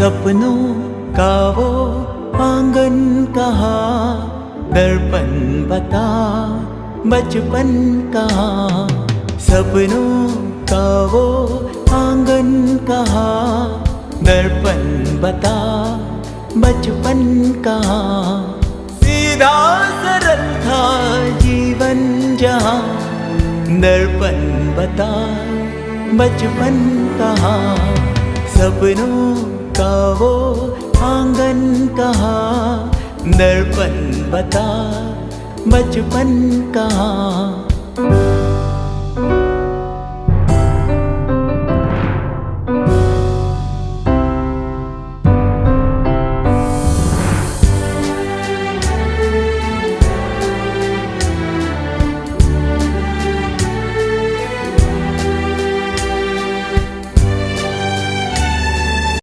सपनों का वो आंगन कहाँ, दर्पण बता बचपन कहाँ। सपनों का वो आंगन कहाँ, दर्पण बता बचपन कहाँ। सीधा सरल था जीवन जहाँ, दर्पण बता बचपन कहाँ। सपनों का वो आंगन कहाँ, दर्पण बता बचपन कहाँ।